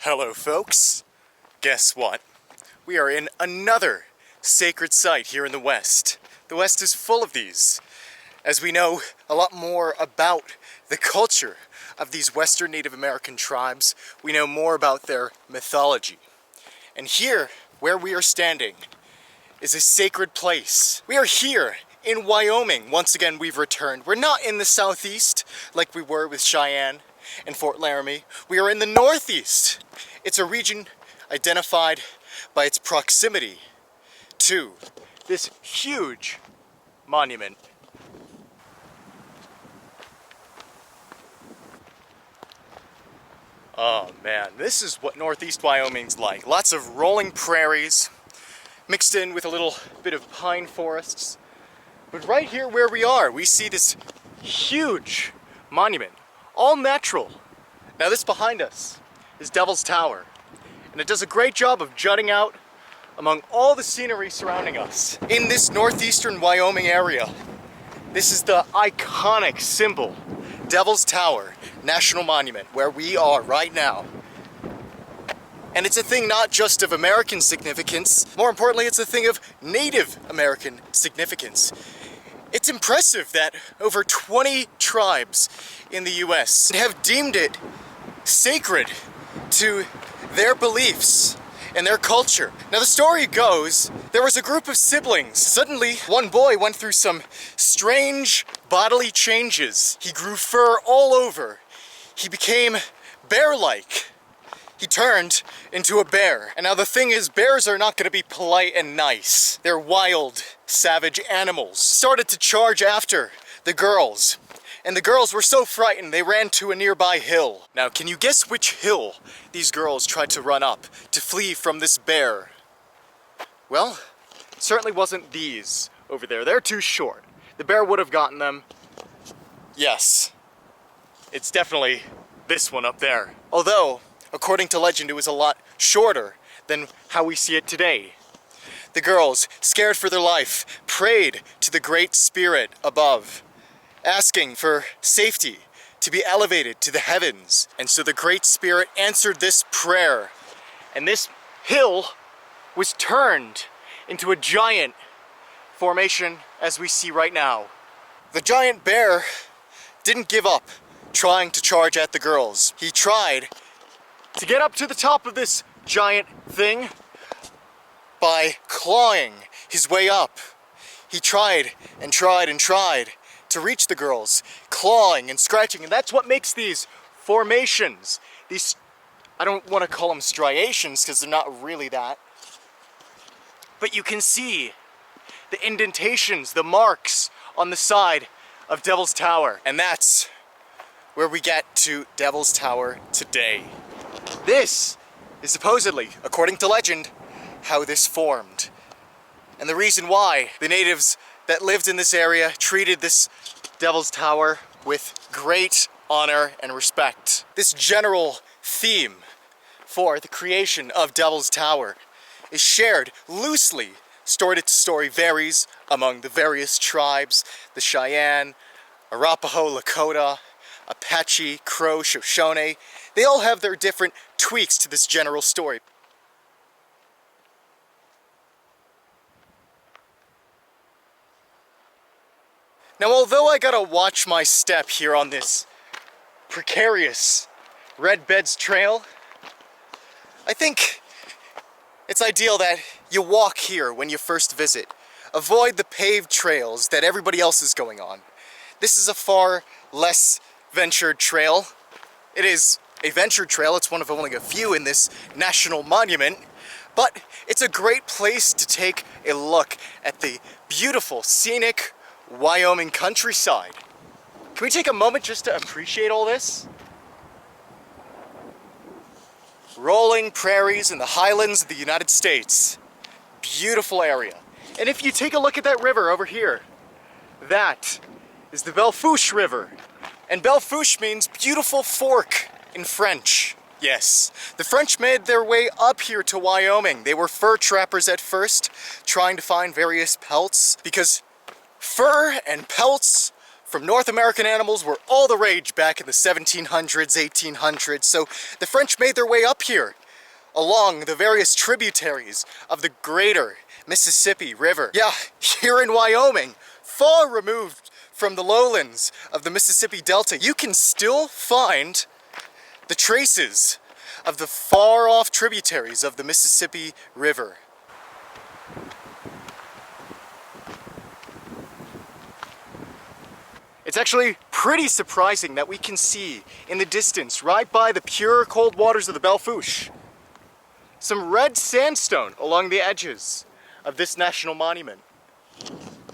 Hello folks, guess what? We are in another sacred site here in the West. The West is full of these, as we know a lot more about the culture of these Western Native American tribes. We know more about their mythology. And here, where we are standing, is a sacred place. We are here in Wyoming. Once again, we've returned. We're not in the southeast like we were with Cheyenne and Fort Laramie. We are in the northeast. It's a region identified by its proximity to this huge monument. Oh man, this is what northeast Wyoming's like. Lots of rolling prairies, mixed in with a little bit of pine forests. But right here where we are, we see this huge monument, all natural. Now this behind us is Devil's Tower, and it does a great job of jutting out among all the scenery surrounding us. In this northeastern Wyoming area, this is the iconic symbol, Devil's Tower National Monument, where we are right now. And it's a thing not just of American significance, more importantly, it's a thing of Native American significance. It's impressive that over 20 tribes in the US have deemed it sacred to their beliefs and their culture. Now the story goes, there was a group of siblings. Suddenly, one boy went through some strange bodily changes. He grew fur all over. He became bear-like. He turned into a bear. And now the thing is, bears are not going to be polite and nice. They're wild, savage animals. Started to charge after the girls. And the girls were so frightened, they ran to a nearby hill. Now, can you guess which hill these girls tried to run up to flee from this bear? Well, it certainly wasn't these over there. They're too short. The bear would have gotten them. Yes, it's definitely this one up there. Although, according to legend, it was a lot shorter than how we see it today. The girls, scared for their life, prayed to the Great Spirit above, asking for safety to be elevated to the heavens. And so the Great Spirit answered this prayer, and this hill was turned into a giant formation as we see right now. The giant bear didn't give up trying to charge at the girls. He tried to get up to the top of this giant thing by clawing his way up. He tried and tried and tried to reach the girls, clawing and scratching, and that's what makes these formations, these, I don't want to call them striations because they're not really that, but you can see the indentations, the marks on the side of Devil's Tower, and that's where we get to Devil's Tower today. This is supposedly, according to legend, how this formed. And the reason why the natives that lived in this area treated this Devil's Tower with great honor and respect. This general theme for the creation of Devil's Tower is shared loosely. Story varies among the various tribes, the Cheyenne, Arapaho, Lakota, Apache, Crow, Shoshone. They all have their different tweaks to this general story. Now, although I gotta watch my step here on this precarious red beds trail, I think it's ideal that you walk here when you first visit. Avoid the paved trails that everybody else is going on. This is a far less ventured trail. It is a ventured trail, it's one of only a few in this national monument, but it's a great place to take a look at the beautiful, scenic Wyoming countryside. Can we take a moment just to appreciate all this? Rolling prairies in the highlands of the United States. Beautiful area. And if you take a look at that river over here, that is the Belle Fourche River. And Belle Fourche means beautiful fork in French. Yes, the French made their way up here to Wyoming. They were fur trappers at first, trying to find various pelts, because fur and pelts from North American animals were all the rage back in the 1700s, 1800s, so the French made their way up here along the various tributaries of the greater Mississippi River. Yeah, here in Wyoming, far removed from the lowlands of the Mississippi Delta, you can still find the traces of the far-off tributaries of the Mississippi River. It's actually pretty surprising that we can see in the distance, right by the pure cold waters of the Belle Fourche, some red sandstone along the edges of this national monument.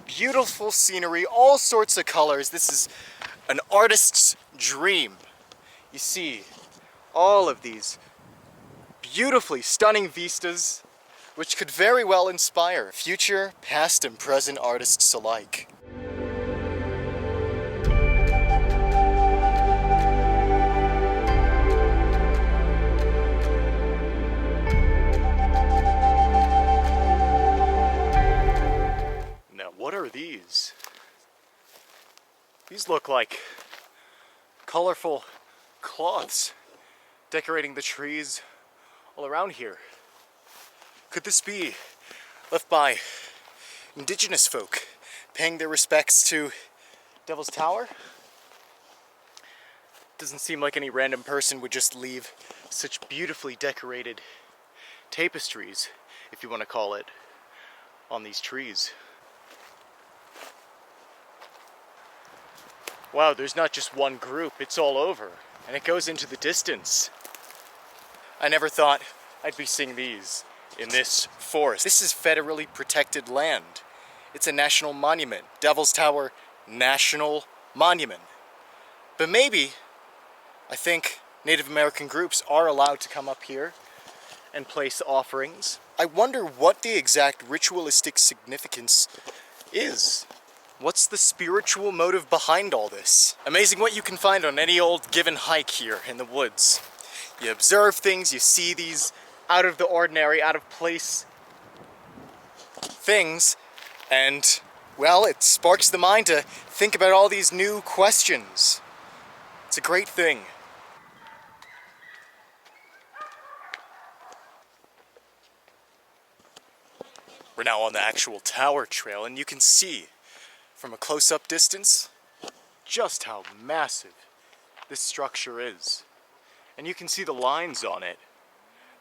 Beautiful scenery, all sorts of colors. This is an artist's dream. You see all of these beautifully stunning vistas, which could very well inspire future, past, and present artists alike. What are these? These look like colorful cloths decorating the trees all around here. Could this be left by indigenous folk paying their respects to Devil's Tower? Doesn't seem like any random person would just leave such beautifully decorated tapestries, if you want to call it, on these trees. Wow, there's not just one group, it's all over, and it goes into the distance. I never thought I'd be seeing these in this forest. This is federally protected land. It's a national monument, Devil's Tower National Monument. But maybe, I think Native American groups are allowed to come up here and place offerings. I wonder what the exact ritualistic significance is. What's the spiritual motive behind all this? Amazing what you can find on any old given hike here in the woods. You observe things, you see these out of the ordinary, out of place things, and, well, it sparks the mind to think about all these new questions. It's a great thing. We're now on the actual tower trail, and you can see from a close-up distance just how massive this structure is. And you can see the lines on it,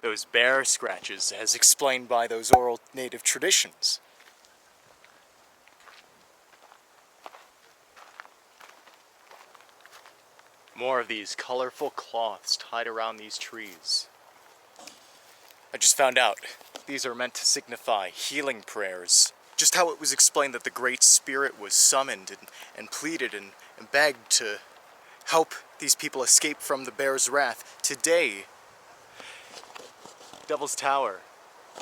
those bear scratches as explained by those oral native traditions. More of these colorful cloths tied around these trees. I just found out these are meant to signify healing prayers. Just how it was explained that the Great Spirit was summoned and pleaded and begged to help these people escape from the bear's wrath. Today, Devil's Tower,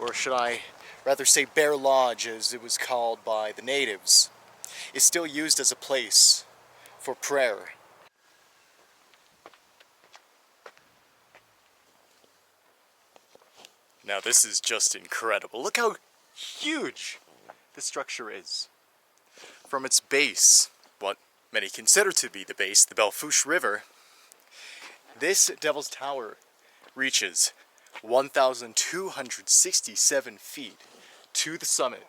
or should I rather say Bear Lodge as it was called by the natives, is still used as a place for prayer. Now this is just incredible. Look how huge this structure is. From its base, what many consider to be the base, the Belle Fourche River, this Devil's Tower reaches 1,267 feet to the summit.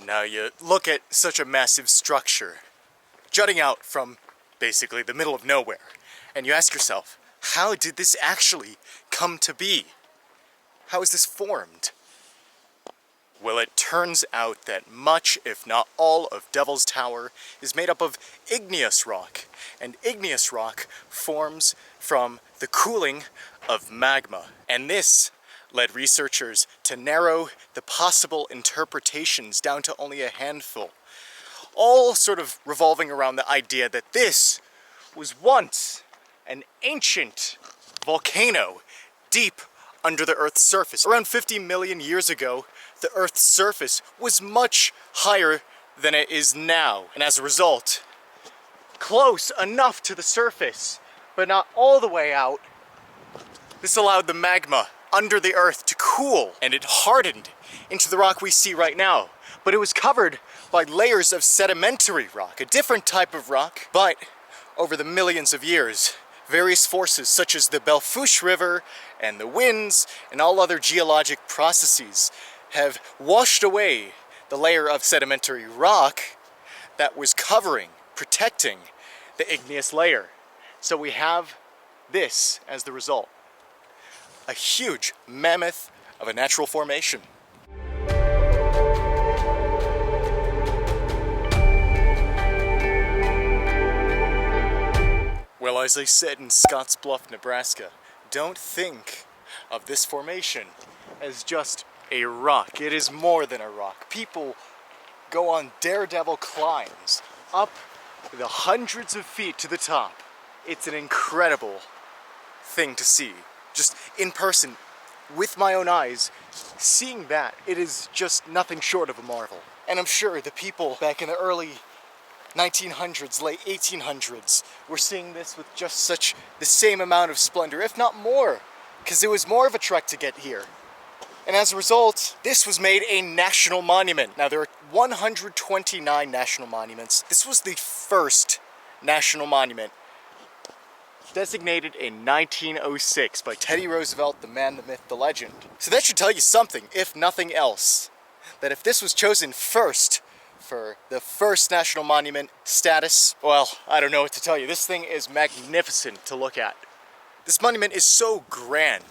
Now you look at such a massive structure jutting out from basically the middle of nowhere, and you ask yourself, how did this actually come to be? How is this formed? Well, it turns out that much, if not all, of Devil's Tower is made up of igneous rock, and igneous rock forms from the cooling of magma. And this led researchers to narrow the possible interpretations down to only a handful, all sort of revolving around the idea that this was once an ancient volcano deep under the Earth's surface. Around 50 million years ago, the Earth's surface was much higher than it is now, and as a result, close enough to the surface, but not all the way out. This allowed the magma under the Earth to cool, and it hardened into the rock we see right now. But it was covered by layers of sedimentary rock, a different type of rock, but over the millions of years, various forces such as the Belfouche River and the winds and all other geologic processes have washed away the layer of sedimentary rock that was covering, protecting the igneous layer. So we have this as the result. A huge mammoth of a natural formation. Well, as I said in Scottsbluff, Nebraska, don't think of this formation as just a rock. It is more than a rock. People go on daredevil climbs up the hundreds of feet to the top. It's an incredible thing to see. Just in person, with my own eyes, seeing that, it is just nothing short of a marvel. And I'm sure the people back in the early 1900s, late 1800s, were seeing this with just the same amount of splendor, if not more, because it was more of a trek to get here. And as a result, this was made a national monument. Now, there are 129 national monuments. This was the first national monument designated in 1906 by Teddy Roosevelt, the man, the myth, the legend. So that should tell you something, if nothing else, that if this was chosen first for the first national monument status, well, I don't know what to tell you. This thing is magnificent to look at. This monument is so grand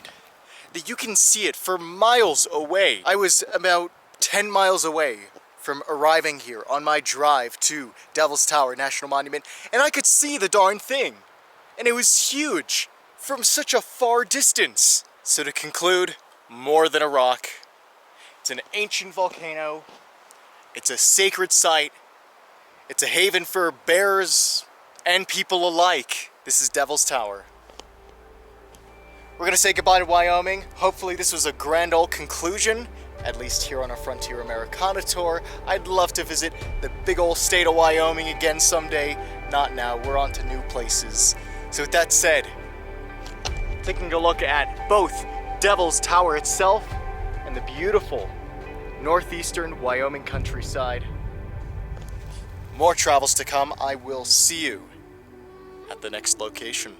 that you can see it for miles away. I was about 10 miles away from arriving here on my drive to Devil's Tower National Monument, and I could see the darn thing. And it was huge from such a far distance. So to conclude, more than a rock. It's an ancient volcano. It's a sacred site. It's a haven for bears and people alike. This is Devil's Tower. We're gonna say goodbye to Wyoming. Hopefully this was a grand old conclusion, at least here on our Frontier Americana tour. I'd love to visit the big old state of Wyoming again someday. Not now, we're on to new places. So with that said, taking a look at both Devil's Tower itself and the beautiful northeastern Wyoming countryside. More travels to come. I will see you at the next location.